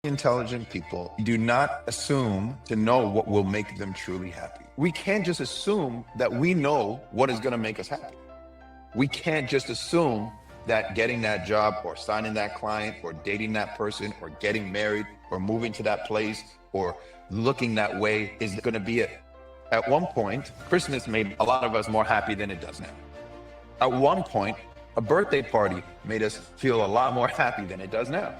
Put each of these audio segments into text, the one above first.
Intelligent people do not assume to know what will make them truly happy. We can't just assume that we know what is going to make us happy. We can't just assume that getting that job or signing that client or dating that person or getting married or moving to that place or looking that way is going to be it. At one point, Christmas made a lot of us more happy than it does now. At one point, a birthday party made us feel a lot more happy than it does now.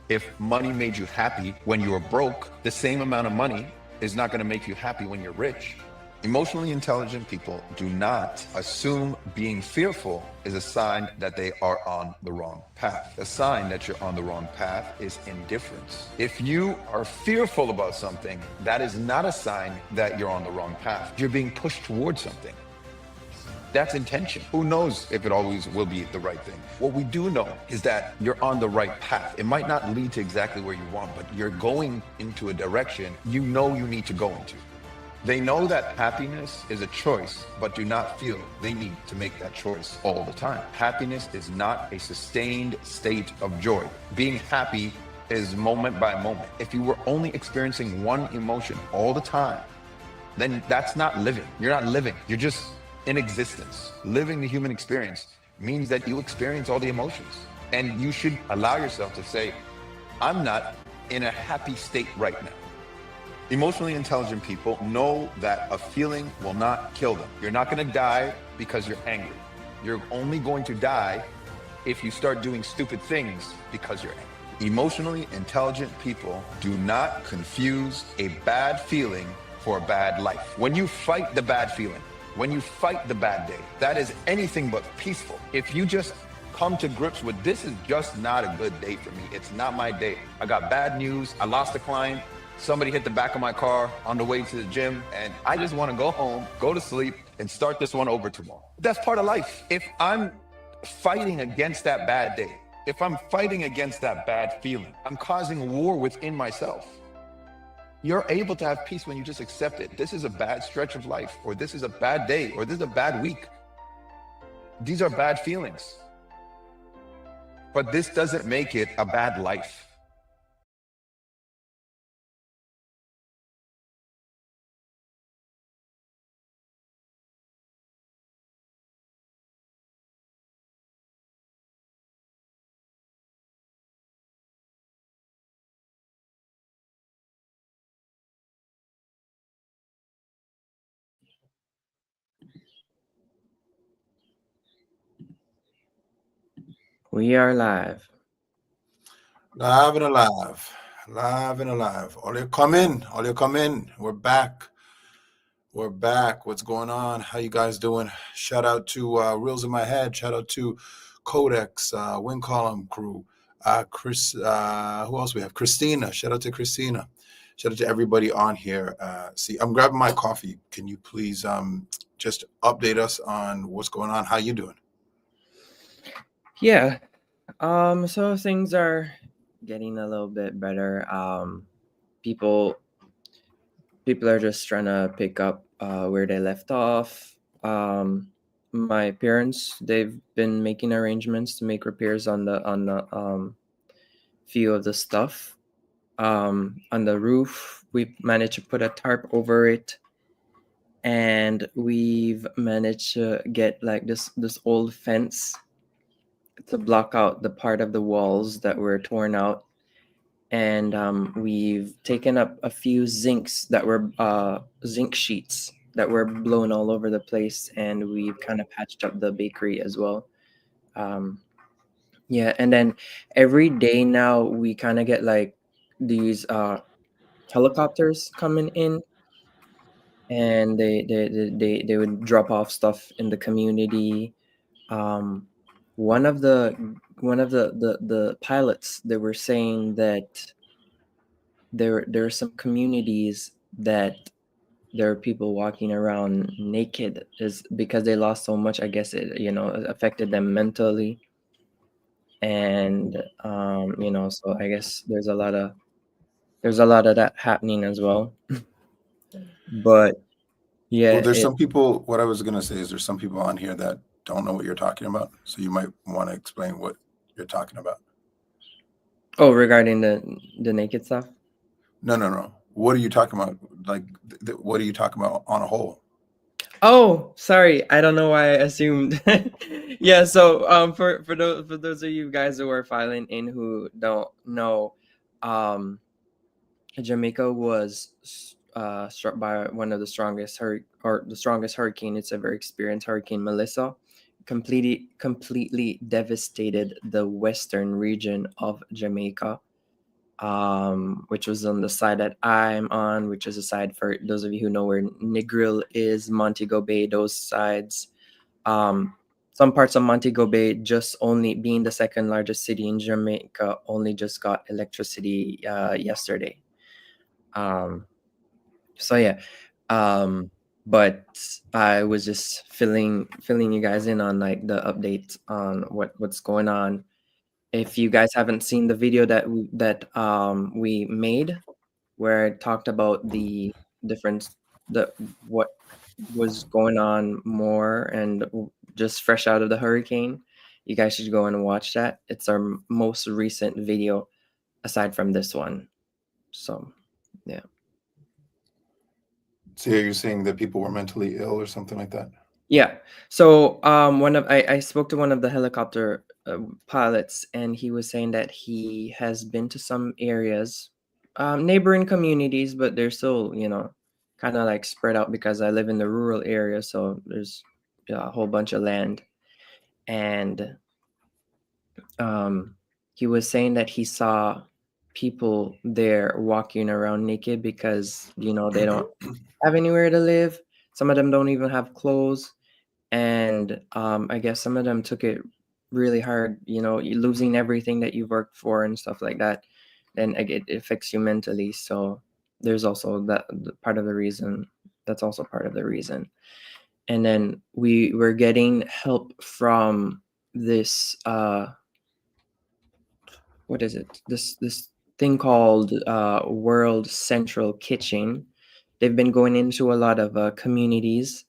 If money made you happy when you were broke, the same amount of money is not going to make you happy when you're rich. Emotionally intelligent people do not assume being fearful is a sign that they are on the wrong path. A sign that you're on the wrong path is indifference. If you are fearful about something, that is not a sign that you're on the wrong path. You're being pushed towards something. That's intention. Who knows if it always will be the right thing? What we do know is that you're on the right path. It might not lead to exactly where you want, but you're going into a direction you know you need to go into. They know that happiness is a choice, but do not feel they need to make that choice all the time. Happiness is not a sustained state of joy. Being happy is moment by moment. If you were only experiencing one emotion all the time, then that's not living. You're not living. You're just in existence. Living the human experience means that you experience all the emotions. And you should allow yourself to say, I'm not in a happy state right now. Emotionally intelligent people know that a feeling will not kill them. You're not going to die because you're angry. You're only going to die if you start doing stupid things because you're angry. Emotionally intelligent people do not confuse a bad feeling for a bad life. When you fight the bad feeling, when you fight the bad day, that is anything but peaceful. If you just come to grips with this is just not a good day for me. It's not my day. I got bad news. I lost a client. Somebody hit the back of my car on the way to the gym, and I just want to go home, go to sleep, and start this one over tomorrow. That's part of life. If I'm fighting against that bad day, if I'm fighting against that bad feeling, I'm causing war within myself. You're able to have peace when you just accept it. This is a bad stretch of life, or this is a bad day, or this is a bad week. These are bad feelings. But this doesn't make it a bad life. We are live. Live and alive. Live and alive. All you come in. All you come in. We're back. We're back. What's going on? How you guys doing? Shout out to Reels in My Head. Shout out to Codex, Win Column Crew. Chris, who else we have? Christina. Shout out to Christina. Shout out to everybody on here. See, I'm grabbing my coffee. Can you please just update us on what's going on? How you doing? Yeah. So things are getting a little bit better. People are just trying to pick up where they left off. My parents, they've been making arrangements to make repairs on the few of the stuff. On the roof, we managed to put a tarp over it, and we've managed to get like this old fence to block out the part of the walls that were torn out. And we've taken up a few zincs that were zinc sheets that were blown all over the place, and we've kind of patched up the bakery as well. um, yeah, and then every day now we kind of get like these helicopters coming in, and they would drop off stuff in the community. um, one of the pilots, they were saying that there are some communities that there are people walking around naked is because they lost so much. I guess it affected them mentally. And so I guess there's a lot of that happening as well. But yeah, Well, there's some people, what I was going to say is there's some people on here that don't know what you're talking about. So you might want to explain what you're talking about. Oh, regarding the naked stuff. No. What are you talking about? Like, what are you talking about on a whole? Oh, sorry. I don't know why I assumed. Yeah, so for those of you guys who are filing in who don't know, um Jamaica was struck by one of the strongest hurricane. It's a very experienced hurricane, Melissa, completely devastated the western region of Jamaica, which was on the side that I'm on, which is a side for those of you who know where Negril is, Montego Bay, those sides. Um, some parts of Montego Bay, just only being the second largest city in Jamaica, only just got electricity yesterday. Um, so yeah, um, but I was just filling you guys in on like the updates on what's going on. If you guys haven't seen the video that we made, where it talked about the difference, the what was going on more, and just fresh out of the hurricane, you guys should go and watch that. It's our most recent video aside from this one. So yeah. So you're saying that people were mentally ill or something like that? Yeah. So I spoke to one of the helicopter pilots, and he was saying that he has been to some areas, neighboring communities, but they're still, kind of like spread out because I live in the rural area, so there's a whole bunch of land. And he was saying that he saw people there walking around naked because, they don't have anywhere to live. Some of them don't even have clothes, and I guess some of them took it really hard. You losing everything that you've worked for and stuff like that, then it affects you mentally. So there's also part of the reason. That's also part of the reason. And then we were getting help from this what is it, this thing called World Central Kitchen. They've been going into a lot of communities,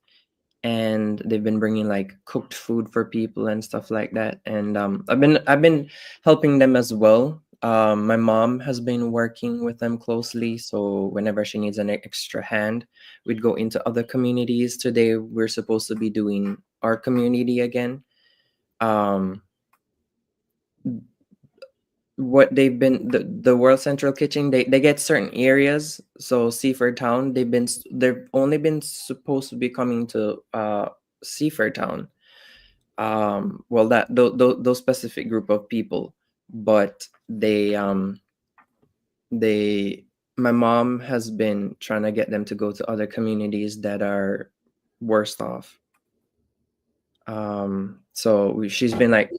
and they've been bringing like cooked food for people and stuff like that. And I've been helping them as well. My mom has been working with them closely, so whenever she needs an extra hand, we'd go into other communities. Today we're supposed to be doing our community again. um what they've been, the World Central Kitchen, they get certain areas. So Seaford Town, they've only been supposed to be coming to Seaford Town, well, those specific group of people. But they my mom has been trying to get them to go to other communities that are worse off. So she's been like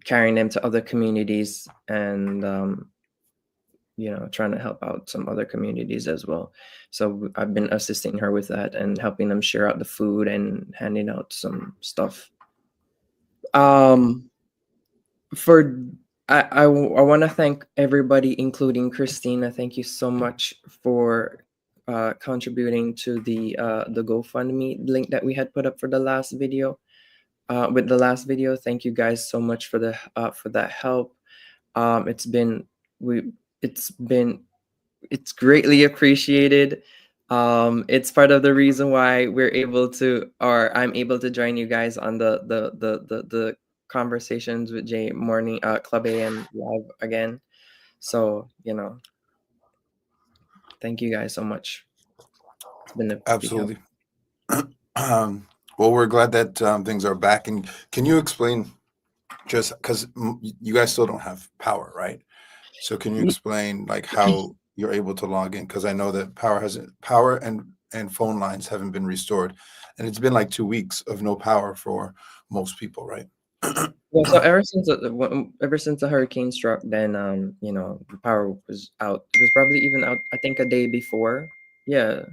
carrying them to other communities, and trying to help out some other communities as well. So I've been assisting her with that and helping them share out the food and handing out some stuff. um for I want to thank everybody, including Christina. Thank you so much for contributing to the GoFundMe link that we had put up for the last video. With the last video, thank you guys so much for that help. It's been we it's been it's greatly appreciated. It's part of the reason why I'm able to join you guys on the conversations with Jay morning Club AM live again. So thank you guys so much. It's been a big help. Absolutely. Well, we're glad that things are back. And can you explain, just because you guys still don't have power, right? So can you explain like how you're able to log in? Because I know that power and phone lines haven't been restored, and it's been like 2 weeks of no power for most people, right? Yeah, so ever since the hurricane struck, then the power was out. It was probably even out, I think, a day before. Yeah,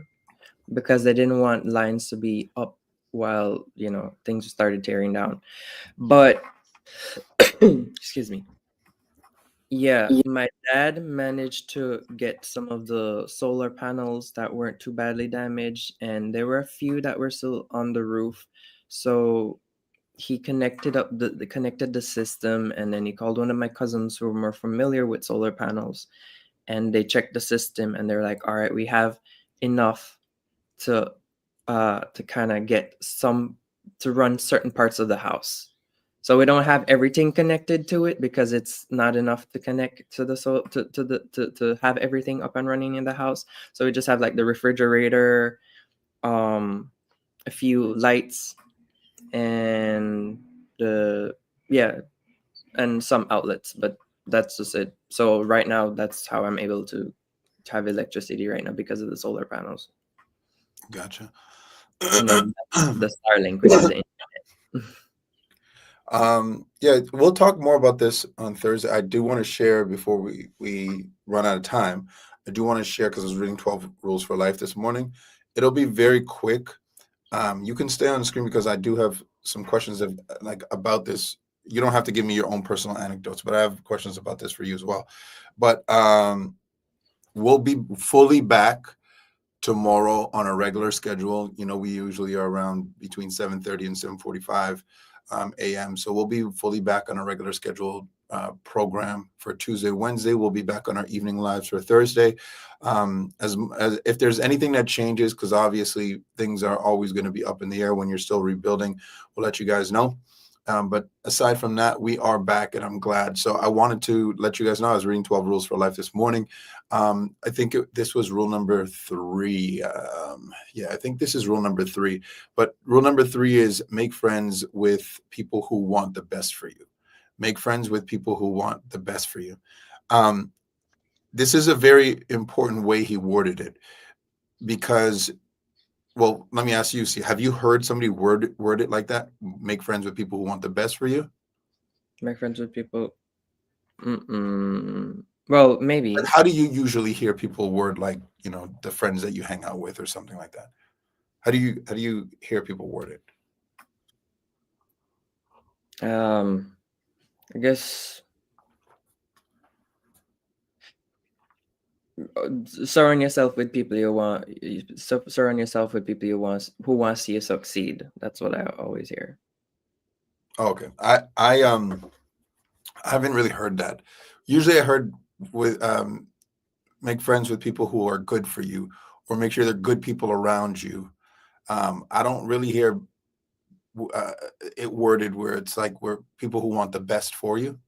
because they didn't want lines to be up while things started tearing down. But excuse me. Yeah, my dad managed to get some of the solar panels that weren't too badly damaged, and there were a few that were still on the roof. So he connected up connected the system, and then he called one of my cousins who were more familiar with solar panels, and they checked the system, and they're like, all right, we have enough to kind of get some to run certain parts of the house. So we don't have everything connected to it because it's not enough to connect to the to have everything up and running in the house. So we just have like the refrigerator, a few lights, and the yeah, and some outlets, but that's just it. So right now, that's how I'm able to have electricity right now because of the solar panels. Gotcha. And then the Starlink, which is the internet. Yeah, we'll talk more about this on Thursday. I do want to share before we run out of time. I do want to share because I was reading 12 Rules for Life this morning. It'll be very quick. You can stay on the screen because I do have some questions about this. You don't have to give me your own personal anecdotes, but I have questions about this for you as well. But we'll be fully back tomorrow on a regular schedule. You know, we usually are around between 7:30 and 7:45 a.m. So we'll be fully back on a regular scheduled program for Tuesday. Wednesday, we'll be back on our evening lives for Thursday. As if there's anything that changes, because obviously things are always going to be up in the air when you're still rebuilding, we'll let you guys know. But aside from that, we are back, and I'm glad. So I wanted to let you guys know I was reading 12 Rules for Life this morning. I think this was rule number 3. I think this is rule number 3. But rule number 3 is make friends with people who want the best for you. Make friends with people who want the best for you. This is a very important way he worded it because, well, let me ask you, have you heard somebody word it like that? Make friends with people who want the best for you? Make friends with people. Well, maybe. Like, how do you usually hear people word like, you know, the friends that you hang out with or something like that? How do you hear people word it? I guess surround yourself with people surround yourself with people who wants you to succeed. That's what I always hear. Oh, okay. I haven't really heard that. Usually I heard with make friends with people who are good for you, or make sure they're good people around you. I don't really hear it worded where it's like we're people who want the best for you.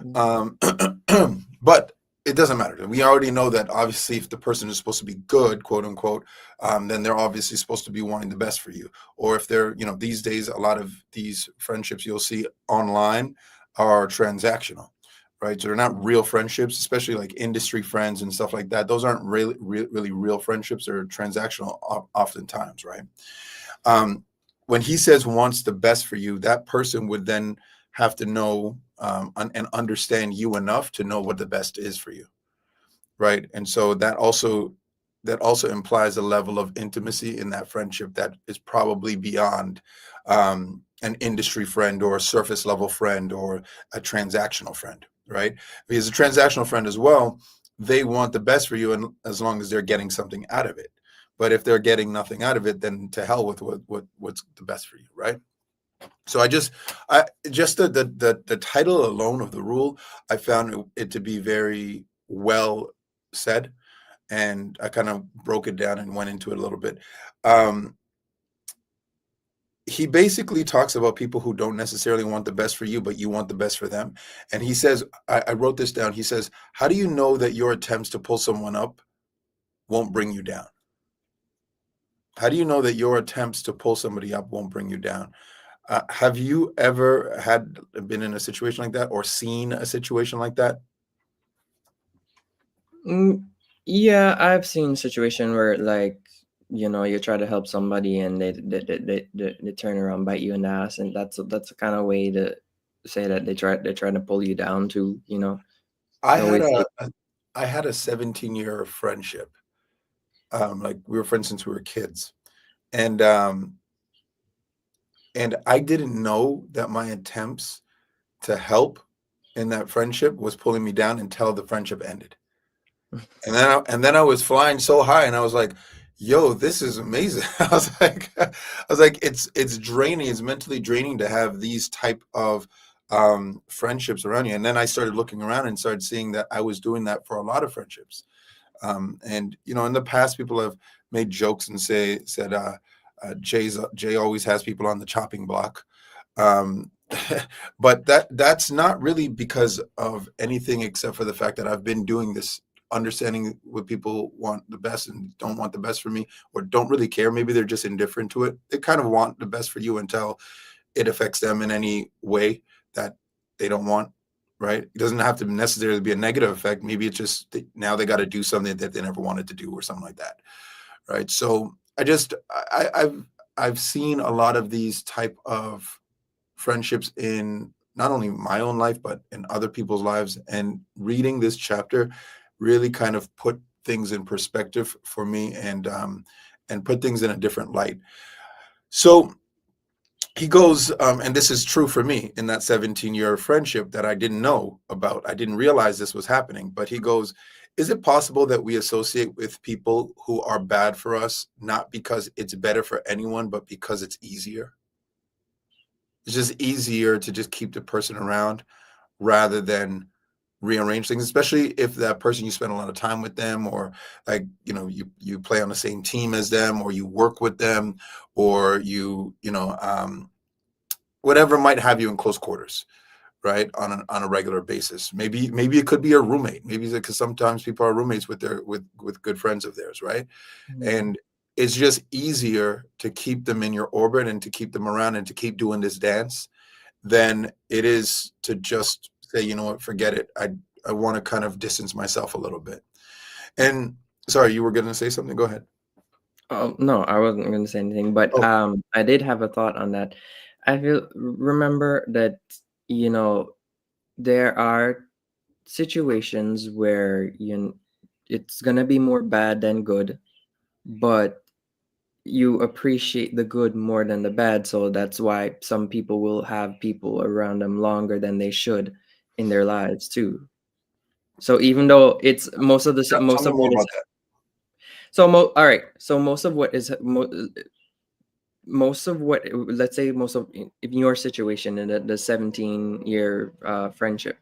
But it doesn't matter. We already know that obviously if the person is supposed to be good, quote unquote, then they're obviously supposed to be wanting the best for you. Or if they're, you know, these days, a lot of these friendships you'll see online are transactional, right? So they're not real friendships, especially like industry friends and stuff like that. Those aren't really real friendships. They're transactional oftentimes, right? When he says wants the best for you, that person would then have to know and understand you enough to know what the best is for you, right? And so that also implies a level of intimacy in that friendship that is probably beyond an industry friend or a surface level friend or a transactional friend, right? Because a transactional friend as well, they want the best for you, and as long as they're getting something out of it. But if they're getting nothing out of it, then to hell with what's the best for you, right? So I just the title alone of the rule, I found it to be very well said, and I kind of broke it down and went into it a little bit. He basically talks about people who don't necessarily want the best for you, but you want the best for them. And he says, I wrote this down. He says, how do you know that your attempts to pull someone up won't bring you down? How do you know that your attempts to pull somebody up won't bring you down? Have you ever been in a situation like that or seen a situation like that? Yeah, I've seen a situation where, like, you know, you try to help somebody and they turn around, bite you in the ass, and that's the kind of way to say that they're trying to pull you down to, you know. I had a 17-year friendship. Like we were friends since we were kids, and I didn't know that my attempts to help in that friendship was pulling me down until the friendship ended. And then I was flying so high, and I was like, yo, this is amazing. I was like, it's draining. It's mentally draining to have these type of friendships around you. And then I started looking around and started seeing that I was doing that for a lot of friendships. And you know, in the past, people have made jokes and said Jay always has people on the chopping block. Um, but that's not really because of anything except for the fact that I've been doing this, understanding what people want the best and don't want the best for me, or don't really care. Maybe they're just indifferent to it. They kind of want the best for you until it affects them in any way that they don't want. Right? It doesn't have to necessarily be a negative effect. Maybe it's just now they got to do something that they never wanted to do, or something like that. Right? So I've seen a lot of these type of friendships in not only my own life but in other people's lives, and reading this chapter really kind of put things in perspective for me, and put things in a different light. So he goes, and this is true for me in that 17-year friendship that I didn't know about. I didn't realize this was happening, but he goes, is it possible that we associate with people who are bad for us not because it's better for anyone but because it's easier? It's just easier to just keep the person around rather than rearrange things, especially if that person, you spend a lot of time with them, or like, you know, you play on the same team as them, or you work with them, or whatever might have you in close quarters, right? On a regular basis. Maybe it could be a roommate. Maybe because sometimes people are roommates with with good friends of theirs, right? Mm. And it's just easier to keep them in your orbit and to keep them around and to keep doing this dance than it is to just say, you know what, forget it. I want to kind of distance myself a little bit. And sorry, you were going to say something. Go ahead. Oh, no, I wasn't going to say anything, but Oh, I did have a thought on that. I feel remember that, you know, there are situations where it's gonna be more bad than good, but you appreciate the good more than the bad. So that's why some people will have people around them longer than they should in their lives too. So even though it's tell most me of more what is about that. all right, so most of what, let's say most of in your situation in the 17-year friendship,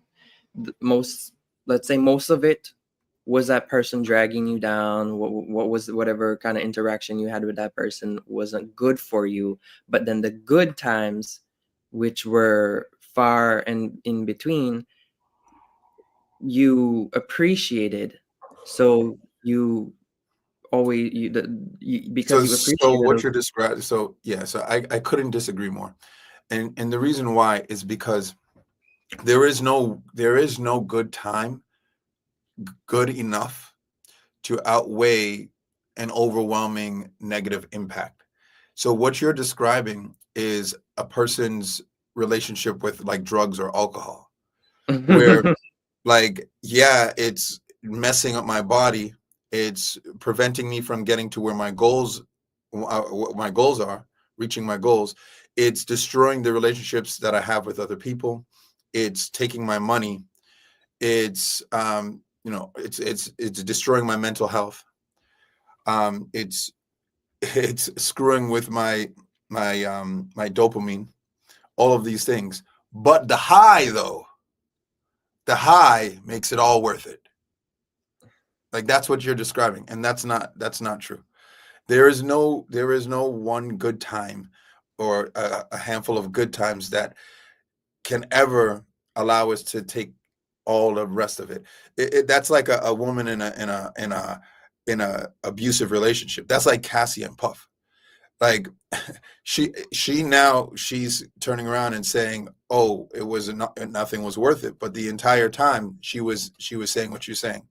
most, let's say most of it was that person dragging you down. What was whatever kind of interaction you had with that person wasn't good for you, but then the good times, which were far and in between, you appreciated. So you always because you So appreciated what those. you're describing, so yeah, so I couldn't disagree more. And the reason why is because there is no good time good enough to outweigh an overwhelming negative impact. So what you're describing is a person's relationship with like drugs or alcohol, where like, yeah, it's messing up my body. It's preventing me from getting to where what my goals are, reaching my goals. It's destroying the relationships that I have with other people. It's taking my money. It's it's destroying my mental health. It's it's screwing with my dopamine. All of these things, but the high makes it all worth it. Like that's what you're describing, and that's not true. There is no one good time or a handful of good times that can ever allow us to take all the rest of it. That's like a woman in a abusive relationship. That's like Cassie and Puff. Like she's turning around and saying, "Oh, it was nothing was worth it," but the entire time she was saying what you're saying.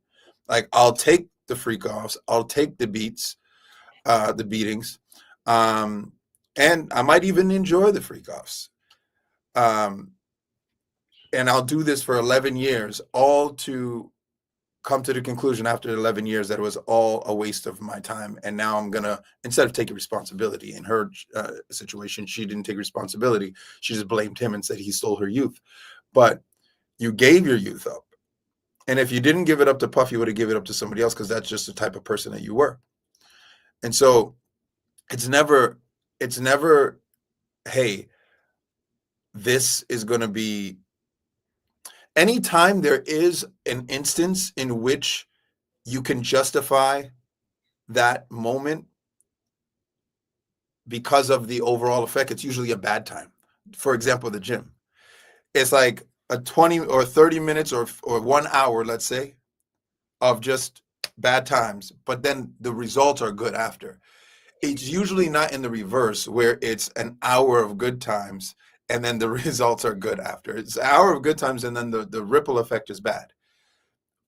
Like, I'll take the freak offs, I'll take the the beatings, um, and I might even enjoy the freak offs. Um, and I'll do this for 11 years, all to come to the conclusion after 11 years that it was all a waste of my time. And now I'm going to, instead of taking responsibility in her situation, she didn't take responsibility. She just blamed him and said he stole her youth. But you gave your youth up. And if you didn't give it up to Puff, you would have given it up to somebody else because that's just the type of person that you were. And so it's never, hey, this is going to be, anytime there is an instance in which you can justify that moment because of the overall effect, it's usually a bad time. For example, the gym. It's like a 20 or 30 minutes or 1 hour, let's say, of just bad times, but then the results are good after. It's usually not in the reverse where it's an hour of good times and then the results are good after. It's an hour of good times and then the ripple effect is bad.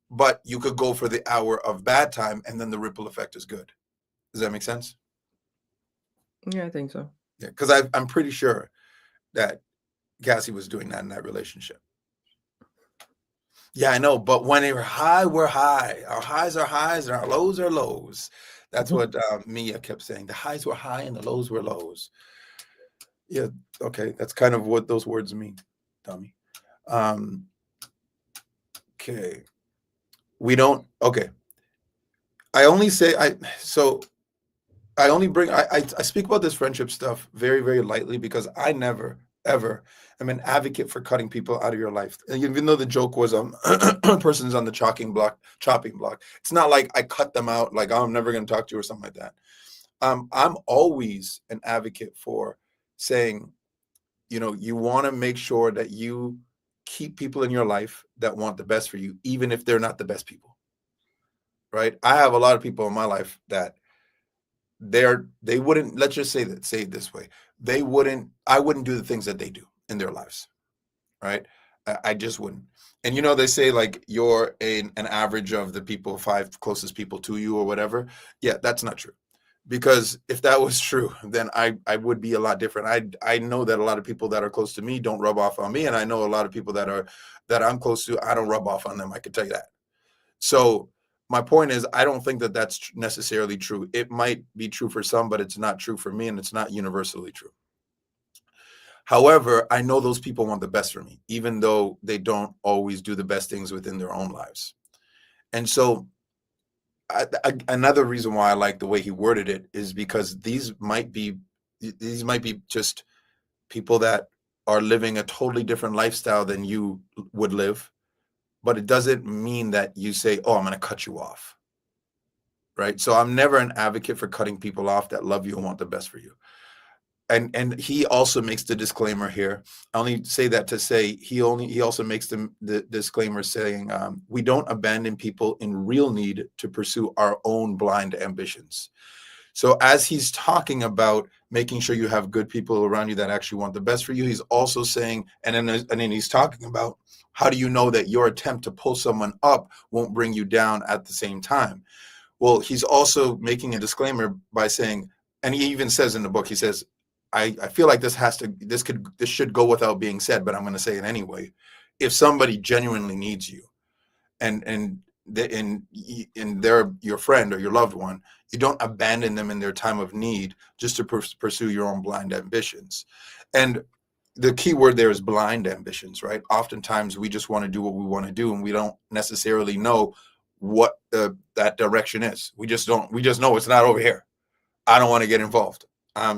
But you could go for the hour of bad time and then the ripple effect is good. Does that make sense? Yeah, I think so. Yeah, because I'm pretty sure that Cassie was doing that in that relationship. Yeah, I know. But when we're high, we're high. Our highs are highs and our lows are lows. That's what Mia kept saying. The highs were high and the lows were lows. Yeah, okay. That's kind of what those words mean, dummy. Okay. We don't, okay. I only say, I speak about this friendship stuff very, very lightly because I never, ever am an advocate for cutting people out of your life. And even though the joke was person's on the chopping block, it's not like I cut them out, like, oh, I'm never going to talk to you or something like that. I'm always an advocate for saying, you want to make sure that you keep people in your life that want the best for you, even if they're not the best people. Right? I have a lot of people in my life that they wouldn't, let's just say it this way. I wouldn't do the things that they do in their lives. Right? I just wouldn't. And they say like you're an average of the 5 closest people to you or whatever. Yeah, that's not true. Because if that was true, then I would be a lot different. I know that a lot of people that are close to me don't rub off on me, and I know a lot of people that I'm close to, I don't rub off on them. I can tell you that. So my point is, I don't think that that's necessarily true. It might be true for some, but it's not true for me, and it's not universally true. However, I know those people want the best for me, even though they don't always do the best things within their own lives. And so another reason why I like the way he worded it is because these might be just people that are living a totally different lifestyle than you would live, but it doesn't mean that you say, oh, I'm going to cut you off. Right. So I'm never an advocate for cutting people off that love you and want the best for you. And he also makes the disclaimer here. I only say that to say he also makes the disclaimer saying we don't abandon people in real need to pursue our own blind ambitions. So as he's talking about making sure you have good people around you that actually want the best for you, he's also saying, and then he's talking about how do you know that your attempt to pull someone up won't bring you down at the same time? Well, he's also making a disclaimer by saying, and he even says in the book, he says, I feel like this should go without being said, but I'm going to say it anyway. If somebody genuinely needs you and they're your friend or your loved one, you don't abandon them in their time of need just to pursue your own blind ambitions. And the key word there is blind ambitions, right? Oftentimes we just want to do what we want to do, and we don't necessarily know what that direction is. We just know it's not over here. I don't want to get involved.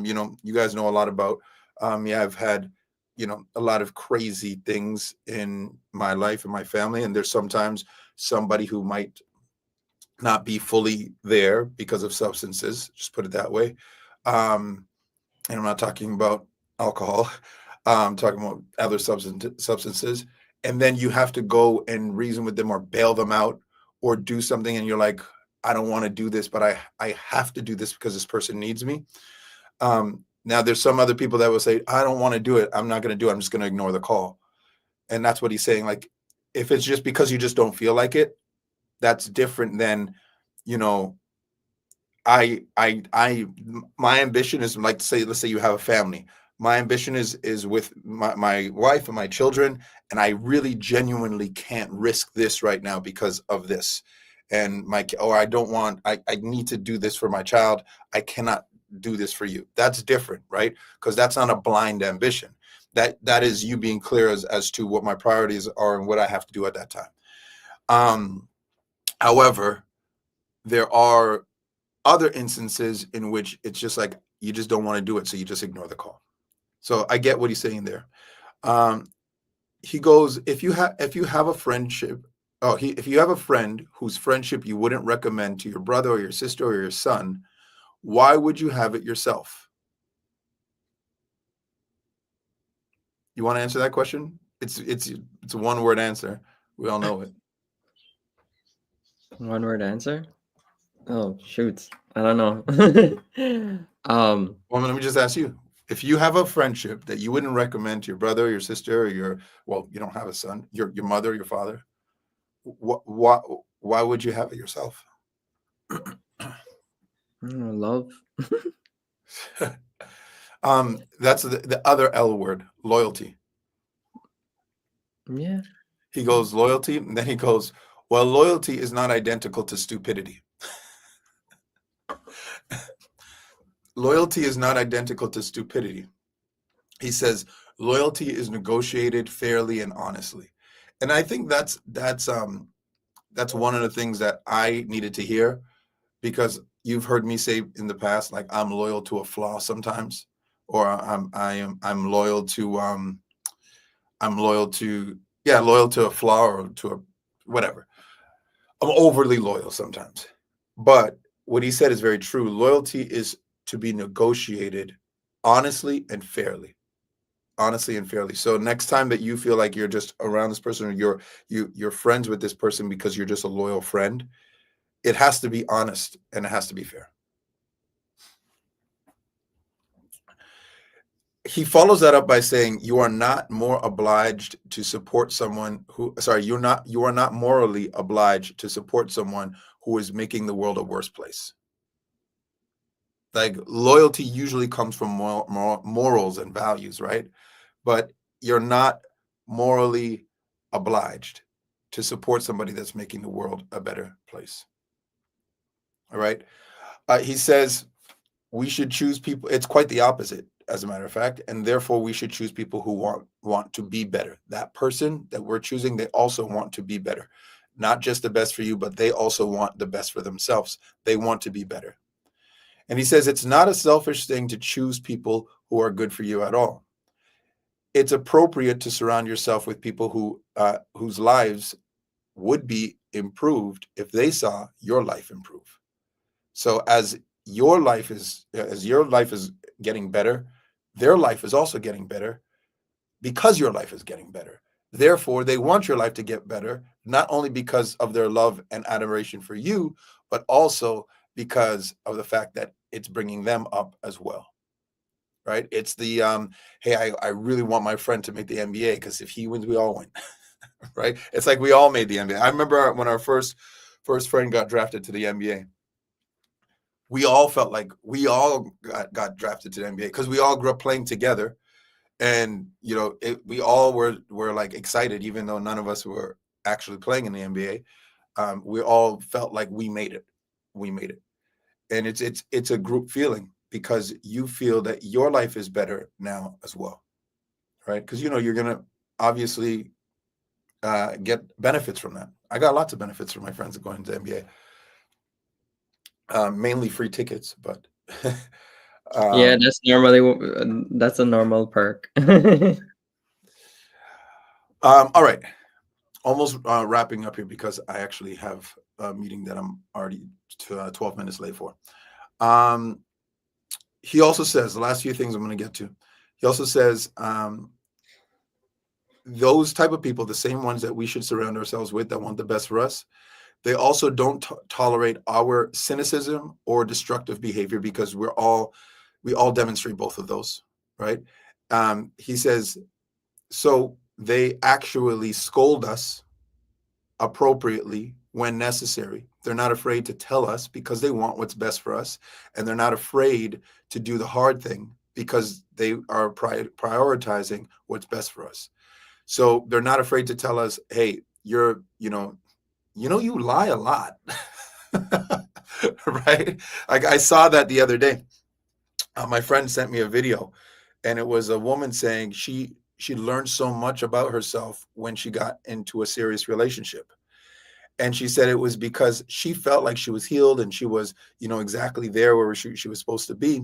You guys know a lot about, I've had, a lot of crazy things in my life and my family. And there's sometimes somebody who might not be fully there because of substances, just put it that way. And I'm not talking about alcohol. I'm talking about other substances. And then you have to go and reason with them or bail them out or do something. And you're like, I don't want to do this, but I have to do this because this person needs me. Now there's some other people that will say, I don't want to do it. I'm not going to do it. I'm just going to ignore the call. And that's what he's saying. Like, if it's just because you just don't feel like it, that's different than, my ambition is like, let's say you have a family. My ambition is with my wife and my children. And I really genuinely can't risk this right now because of this. And I need to do this for my child. I cannot do this for you. That's different, right? Because that's not a blind ambition. That is you being clear as to what my priorities are and what I have to do at that time. However, there are other instances in which it's just like you just don't want to do it, so you just ignore the call. So I get what he's saying there. He goes, if you have a friendship, if you have a friend whose friendship you wouldn't recommend to your brother or your sister or your son, why would you have it yourself? You want to answer that question? It's a one-word answer. We all know it. One word answer? Oh shoot. I don't know. Well, let me just ask you. If you have a friendship that you wouldn't recommend to your brother, your sister, or you don't have a son, your mother, your father, why would you have it yourself? Love. That's the other L word, loyalty. Yeah. He goes, loyalty, and then he goes, well, loyalty is not identical to stupidity. Loyalty is not identical to stupidity. He says loyalty is negotiated fairly and honestly. And I think that's one of the things that I needed to hear, because you've heard me say in the past, like, I'm loyal to a flaw sometimes, or I'm loyal to loyal to a flaw or to a whatever. I'm overly loyal sometimes. But what he said is very true. Loyalty is to be negotiated honestly and fairly. Honestly and fairly. So next time that you feel like you're just around this person, or you're friends with this person because you're just a loyal friend, it has to be honest and it has to be fair. He follows that up by saying, you are not more obliged to support someone who, you are not morally obliged to support someone who is making the world a worse place. Like, loyalty usually comes from morals and values, right? But you're not morally obliged to support somebody that's making the world a better place. All right. He says we should choose people. It's quite the opposite, as a matter of fact, and therefore we should choose people who want to be better. That person that we're choosing, they also want to be better. Not just the best for you, but they also want the best for themselves. They want to be better. And he says it's not a selfish thing to choose people who are good for you at all. It's appropriate to surround yourself with people whose lives would be improved if they saw your life improve. So as your life is getting better, their life is also getting better because your life is getting better. Therefore, they want your life to get better, not only because of their love and adoration for you, but also because of the fact that it's bringing them up as well. Right? It's the hey, I really want my friend to make the NBA because if he wins, we all win. Right? It's like we all made the NBA. I remember when our first friend got drafted to the NBA. We all felt like we all got drafted to the NBA because we all grew up playing together, and we all were like excited, even though none of us were actually playing in the NBA. We all felt like we made it. We made it, and it's a group feeling because you feel that your life is better now as well, right? Because you're gonna obviously get benefits from that. I got lots of benefits from my friends going to the NBA. Mainly free tickets, but Yeah, that's a normal perk. All right, almost wrapping up here because I actually have a meeting that I'm already 12 minutes late for. He also says, the last few things I'm going to get to, he also says those type of people, the same ones that we should surround ourselves with that want the best for us, they also don't tolerate our cynicism or destructive behavior because we all demonstrate both of those, right? He says, so they actually scold us appropriately when necessary. They're not afraid to tell us because they want what's best for us, and they're not afraid to do the hard thing because they are prioritizing what's best for us. So they're not afraid to tell us, hey, you lie a lot. Right? Like, I saw that the other day. My friend sent me a video, and it was a woman saying she learned so much about herself when she got into a serious relationship. And she said it was because she felt like she was healed and she was, exactly there where she was supposed to be.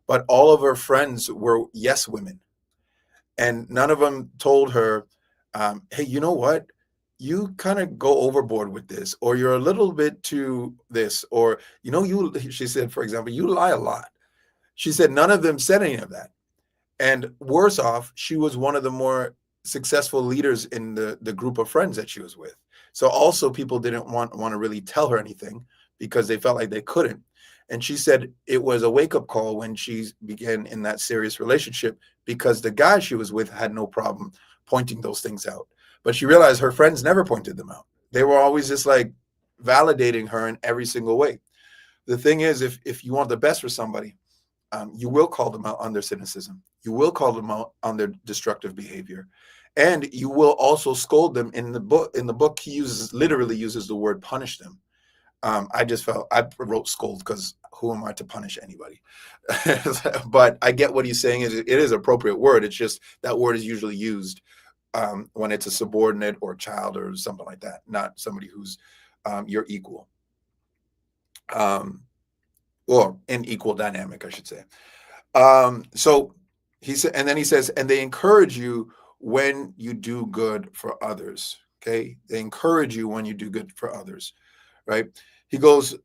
But all of her friends were yes women. And none of them told her, hey, you know what? You kind of go overboard with this, or you're a little bit too this, or, she said, for example, you lie a lot. She said none of them said any of that. And worse off, she was one of the more successful leaders in the group of friends that she was with. So also people didn't want to really tell her anything because they felt like they couldn't. And she said it was a wake-up call when she began in that serious relationship because the guy she was with had no problem pointing those things out. But she realized her friends never pointed them out. They were always just like validating her in every single way. The thing is, if you want the best for somebody, you will call them out on their cynicism. You will call them out on their destructive behavior. And you will also scold them in the book. In the book, he literally uses the word punish them. I wrote scold because who am I to punish anybody? But I get what he's saying. It is an appropriate word. It's just that word is usually used when it's a subordinate or a child or something like that, not somebody who's your equal. Or in equal dynamic, I should say. So he said, and then he says, and they encourage you when you do good for others. Okay. They encourage you when you do good for others. Right. He goes,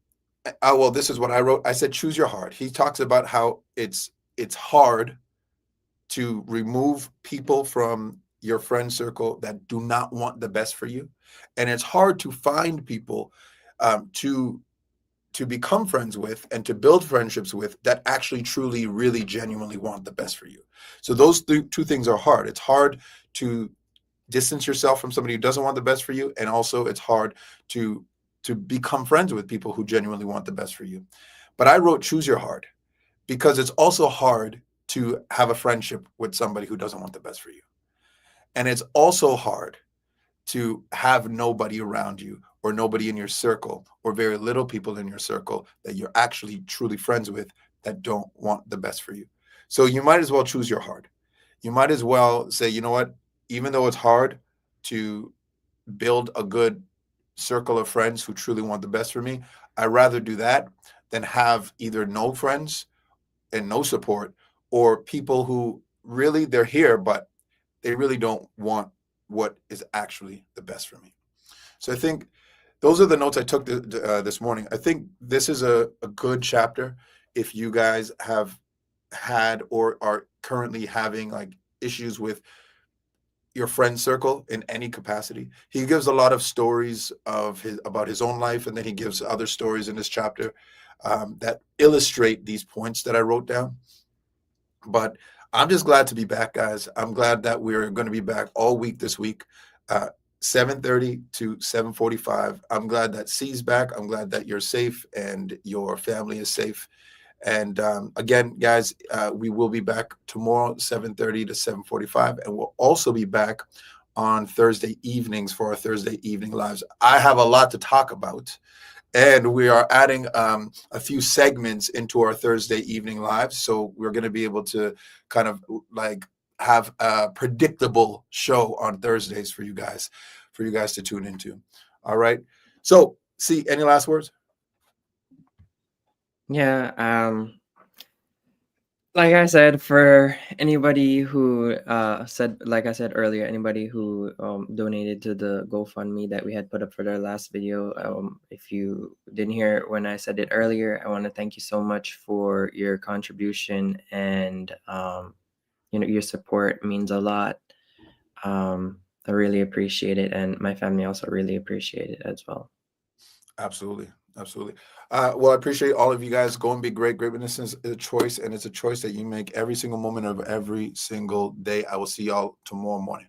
well, this is what I wrote. I said, choose your heart. He talks about how it's hard to remove people from your friend circle that do not want the best for you. And it's hard to find people to become friends with and to build friendships with that actually, truly, really, genuinely want the best for you. So those two things are hard. It's hard to distance yourself from somebody who doesn't want the best for you. And also it's hard to become friends with people who genuinely want the best for you. But I wrote choose your heart because it's also hard to have a friendship with somebody who doesn't want the best for you. And it's also hard to have nobody around you or nobody in your circle or very little people in your circle that you're actually truly friends with that don't want the best for you. So you might as well choose your heart. You might as well say, you know what, even though it's hard to build a good circle of friends who truly want the best for me, I'd rather do that than have either no friends and no support or people who really they're here, but they really don't want what is actually the best for me. So I think those are the notes I took this morning. I think this is a good chapter if you guys have had or are currently having like issues with your friend circle in any capacity. He gives a lot of stories about his own life, and then he gives other stories in this chapter that illustrate these points that I wrote down. But I'm just glad to be back, guys. I'm glad that we're going to be back all week this week, 7:30 to 7:45. I'm glad that C's back. I'm glad that you're safe and your family is safe. And again, guys, we will be back tomorrow, 7:30 to 7:45. And we'll also be back on Thursday evenings for our Thursday evening lives. I have a lot to talk about. And we are adding a few segments into our Thursday evening lives. So we're going to be able to kind of like have a predictable show on Thursdays for you guys to tune into. All right. So, see, any last words? Yeah, like I said, for anybody who like I said earlier, anybody who donated to the GoFundMe that we had put up for their last video, if you didn't hear it when I said it earlier, I want to thank you so much for your contribution, and your support means a lot. I really appreciate it, and my family also really appreciate it as well. Absolutely. Well, I appreciate all of you guys. Go and be great. Greatness is a choice, and it's a choice that you make every single moment of every single day. I will see y'all tomorrow morning.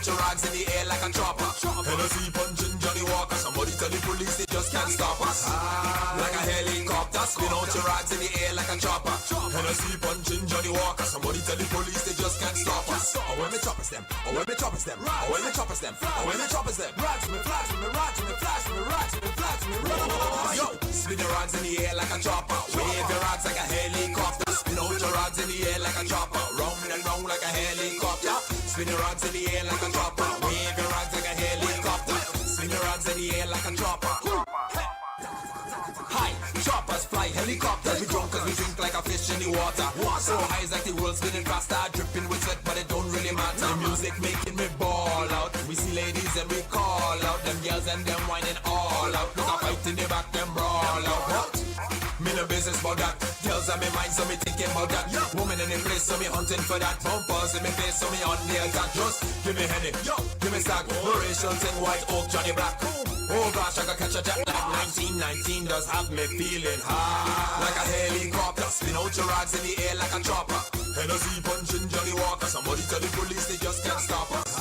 Your rags in the air like a chopper. Hennessy punching Johnny Walker. Somebody tell the police they just can't stop us. a chopper. Hennessy punching Johnny Walker. Somebody tell the police they just can't stop us. Oh, when me choppers them, oh, when me choppers them, oh, when me choppers them, oh, when me choppers them. Rats me, flash me, rats me, flash me, rats me, flash me, rats. Yo, spin your rods in the air like a chopper. Wave your rods like a helicopter. Spin out your rods in the air like a chopper. Round and round like a helicopter. Spin your rods in the air like a chopper. Wave your rods like a helicopter. Spin your rods in the air like a chopper. High, choppers fly, helicopters. We drunk cause we drink like a fish in the water. So high is like the world spinning faster. Dripping with sweat but it don't really matter. The music making me ball out. We see ladies and we call out. Them girls and them whining all out. Look a fight in the back, them brawl out. What? Me no business about that. Girls on me mind so me thinking about that. Woman in the place so me hunting for that. Bumpers in me face so me on the attack. Just give me Henny, yo, give me Stag. Racial thing, white oak, Johnny Black. Oh gosh, I got catch a jet like 1919 does have me feeling high. Like a helicopter, spin out your rods in the air like a chopper. Hennessy punching Johnny Walker. Somebody tell the police they just can't stop us.